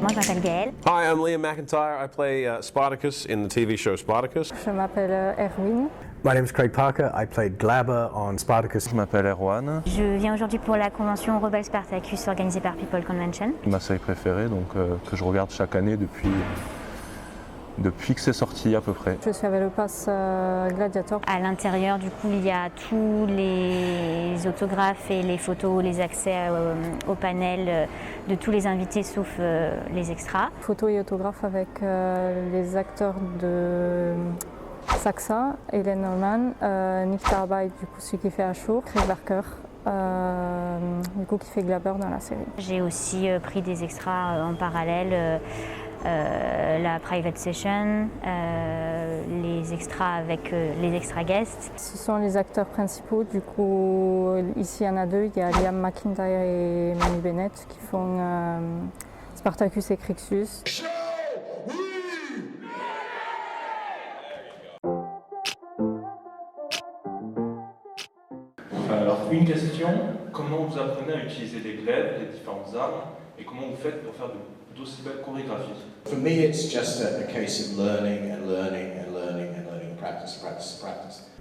Moi, je m'appelle Gaëlle. Hi, I'm Liam McIntyre. I play Spartacus in the TV show Spartacus. Je m'appelle Erwin. My name is Craig Parker. I played Glaber on Spartacus. Je m'appelle Erwan. Je viens aujourd'hui pour la convention Rebel Spartacus organisée par People Convention. Ma série préférée, donc que je regarde chaque année depuis que c'est sorti à peu près. Je suis avec le pass Gladiator. À l'intérieur, du coup, il y a tous les autographes et les photos, les accès au panel de tous les invités sauf les extras. Photos et autographes avec les acteurs de Saxa, Hélène Norman, Nick Tarbay, du coup celui qui fait Ashur, Craig Barker, du coup qui fait Glaber dans la série. J'ai aussi pris des extras en parallèle. La private session, les extras avec les extra guests. Ce sont les acteurs principaux, du coup ici il y en a deux, il y a Liam McIntyre et Manu Bennett qui font Spartacus et Crixus. Alors une question, comment vous apprenez à utiliser les glaives, les différentes armes, et comment vous faites pour faire d'aussi belles chorégraphies? For me, it's just a case of learning and learning and learning and learning, practice.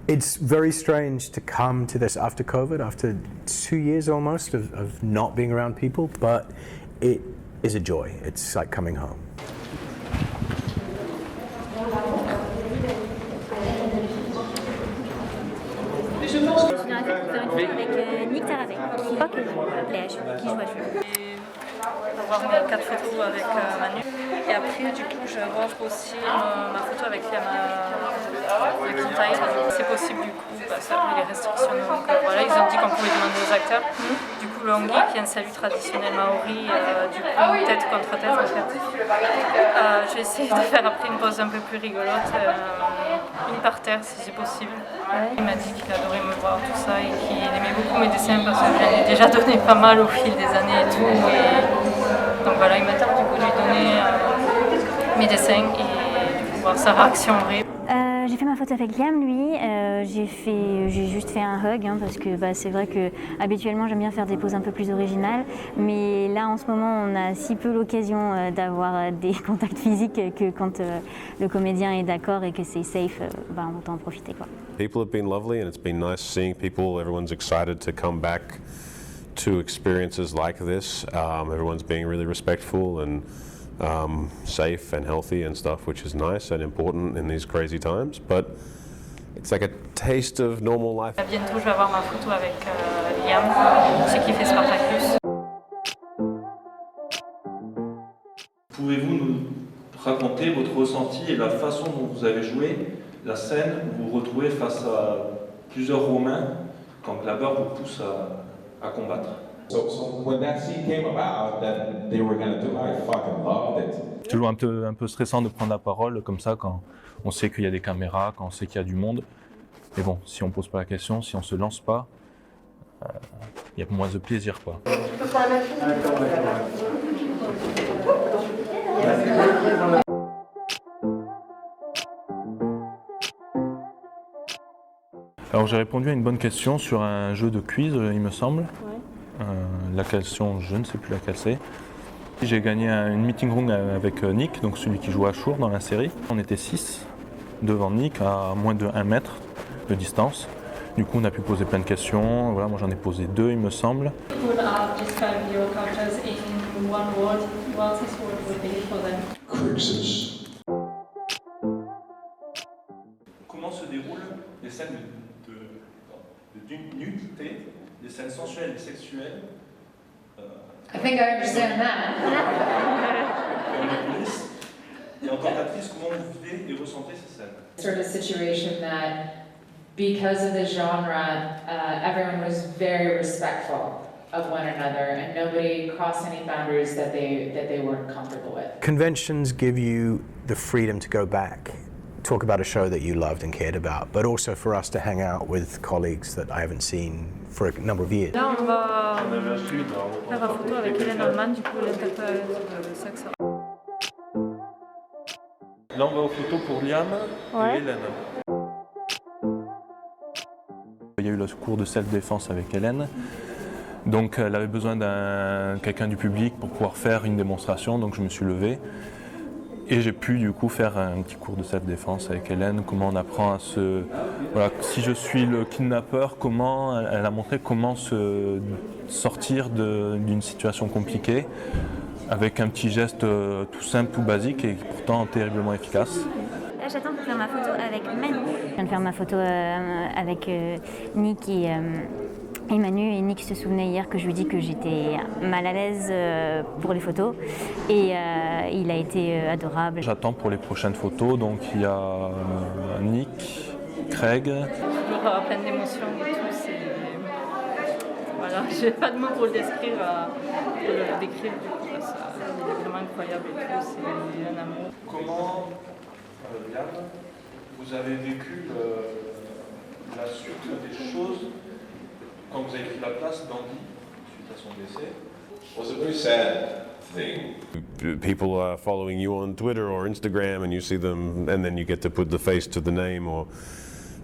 It's very strange to come to this after COVID, after 2 years almost of not being around people, but it is a joy. It's like coming home. Je suis dans la fête pour faire une photo avec Nick Tarbay, qui joue à Ashur. Avoir mes 4 photos avec Manu. Et après, du coup, je offre aussi ma photo avec Liam McIntyre. C'est possible, du coup, parce que les restrictions. Donc voilà, ils ont dit qu'on pouvait demander aux acteurs. Du coup, le hongi, qui est un salut traditionnel maori, du coup, tête contre tête, en fait. Je vais essayer de faire après une pose un peu plus rigolote, une par terre, si c'est possible. Il m'a dit qu'il adorait me voir, tout ça, et qu'il aimait beaucoup mes dessins parce que j'en ai déjà donné pas mal au fil des années et tout. Donc voilà, il m'a dit du coup de lui donner mes dessins et du coup voir sa réaction vraie. J'ai fait ma photo avec Liam, lui. J'ai juste fait un hug parce que c'est vrai que habituellement j'aime bien faire des poses un peu plus originales, mais là en ce moment on a si peu l'occasion d'avoir des contacts physiques que quand le comédien est d'accord et que c'est safe, autant en profiter quoi. People have been lovely and it's been nice seeing people. Everyone's excited to come back to experiences like this. Everyone's being really respectful and safe and healthy and stuff, which is nice and important in these crazy times. But it's like a taste of normal life. Bientôt, je vais avoir ma photo avec Liam, celui qui fait Spartacus. Pouvez-vous nous raconter votre ressenti et la façon dont vous avez joué la scène où vous vous retrouvez face à plusieurs Romains quand Glaber vous pousse à combattre? So when that scene came about that they were going to do, I fucking loved it. C'est toujours un peu stressant de prendre la parole comme ça quand on sait qu'il y a des caméras, quand on sait qu'il y a du monde. Mais bon, si on pose pas la question, si on se lance pas, il y a moins de plaisir quoi. Alors j'ai répondu à une bonne question sur un jeu de quiz, il me semble. La question, je ne sais plus laquelle c'est. J'ai gagné une meeting room avec Nick, donc celui qui joue à Ashur dans la série. On était 6 devant Nick à moins de 1 mètre de distance. Du coup, on a pu poser plein de questions. Voilà, moi j'en ai posé 2, il me semble. Comment se déroulent les scènes de nudité, les scènes sensuelles et sexuelles? I think I understand that. Et en tant qu'actrice, comment vous vivez et ressentez ces scènes? Sort of situation that, because of the genre, everyone was very respectful of one another, and nobody crossed any boundaries that they weren't comfortable with. Conventions give you the freedom to go back, talk about a show that you loved and cared about, but also for us to hang out with colleagues that I haven't seen for a number of years. Là, on va faire la photo avec Hélène Norman, du coup, l'interprète de Saxa. Là, on va aux photos pour Liam et Hélène. Il y a eu le cours de self-défense avec Hélène. Donc elle avait besoin d'un quelqu'un du public pour pouvoir faire une démonstration, donc je me suis levé. Et j'ai pu du coup faire un petit cours de self-défense avec Hélène, comment on apprend à se... Voilà, si je suis le kidnappeur, comment elle a montré comment se sortir d'une situation compliquée avec un petit geste tout simple, tout basique et pourtant terriblement efficace. Là, j'attends pour faire ma photo avec Manu. Je viens de faire ma photo avec Nick et Manu. Et Nick se souvenait hier que je lui ai dit que j'étais mal à l'aise pour les photos. Et il a été adorable. J'attends pour les prochaines photos. Donc il y a Nick, Craig. Toujours plein d'émotions et tout. Voilà, j'ai pas de mots pour le décrire. Pour le décrire, c'est vraiment incroyable et tout. C'est un amour. Comment, Yann, vous avez vécu la suite des choses quand vous avez pris la place d'Andy suite à son décès? Was a very sad thing. People are following you on Twitter or Instagram, and you see them, and then you get to put the face to the name, or.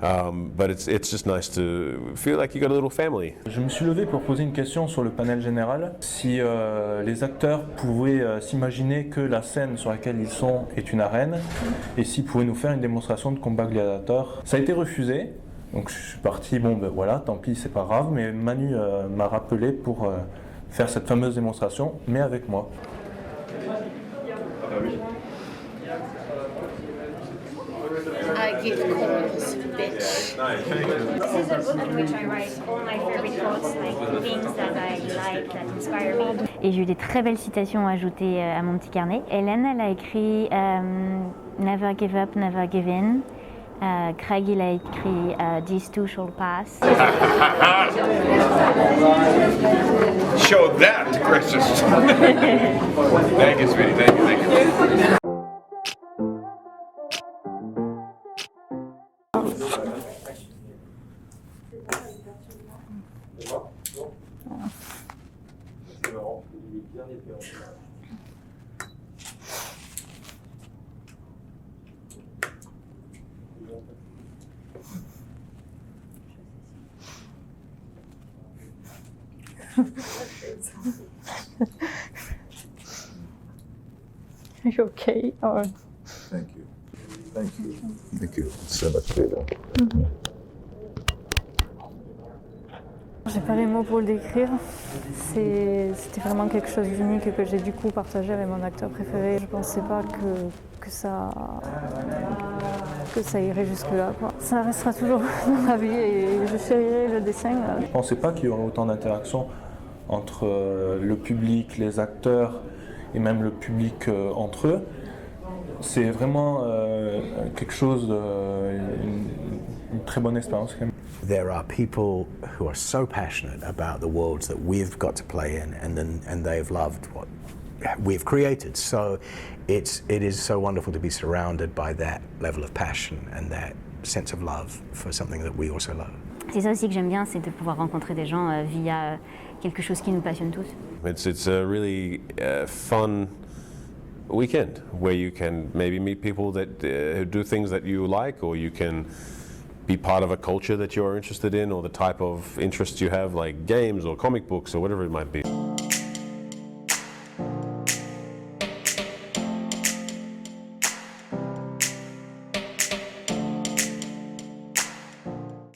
But it's just nice to feel like you got a little family. Je me suis levé pour poser une question sur le panel général. Si les acteurs pouvaient s'imaginer que la scène sur laquelle ils sont est une arène, et s'ils pouvaient nous faire une démonstration de combat gladiateur. Ça a été refusé, donc je suis parti, bon ben voilà, tant pis, c'est pas grave, mais Manu m'a rappelé pour faire cette fameuse démonstration, mais avec moi. I give calls, bitch. This is a book in which I write all my favorite quotes, like things that I like, that inspire me. Et j'ai eu des très belles citations ajoutées à mon petit carnet. Hélène, elle a écrit Never give up, never give in. Craig, il a écrit These two shall pass. Show that, gracious. Thank you, sweetie. Thank you. Are you okay? Or... Thank you. Thank you. Thank you. It's so much better. J'ai pas les mots pour le décrire. C'était vraiment quelque chose d'unique que j'ai du coup partagé avec mon acteur préféré. Je pensais pas que ça irait jusque-là, quoi. Ça restera toujours dans ma vie et je chérirai le dessin. Je pensais pas qu'il y aurait autant d'interactions entre le public, les acteurs et même le public entre eux. C'est vraiment quelque chose, une très bonne expérience quand même. There are people who are so passionate about the worlds that we've got to play in, and they've loved what we've created. So it is so wonderful to be surrounded by that level of passion and that sense of love for something that we also love. C'est ça aussi que j'aime bien, c'est de pouvoir rencontrer des gens via quelque chose qui nous passionne tous. It's a really fun weekend where you can maybe meet people that who do things that you like, or you can be part of a culture that you're interested in, or the type of interests you have, like games or comic books or whatever it might be.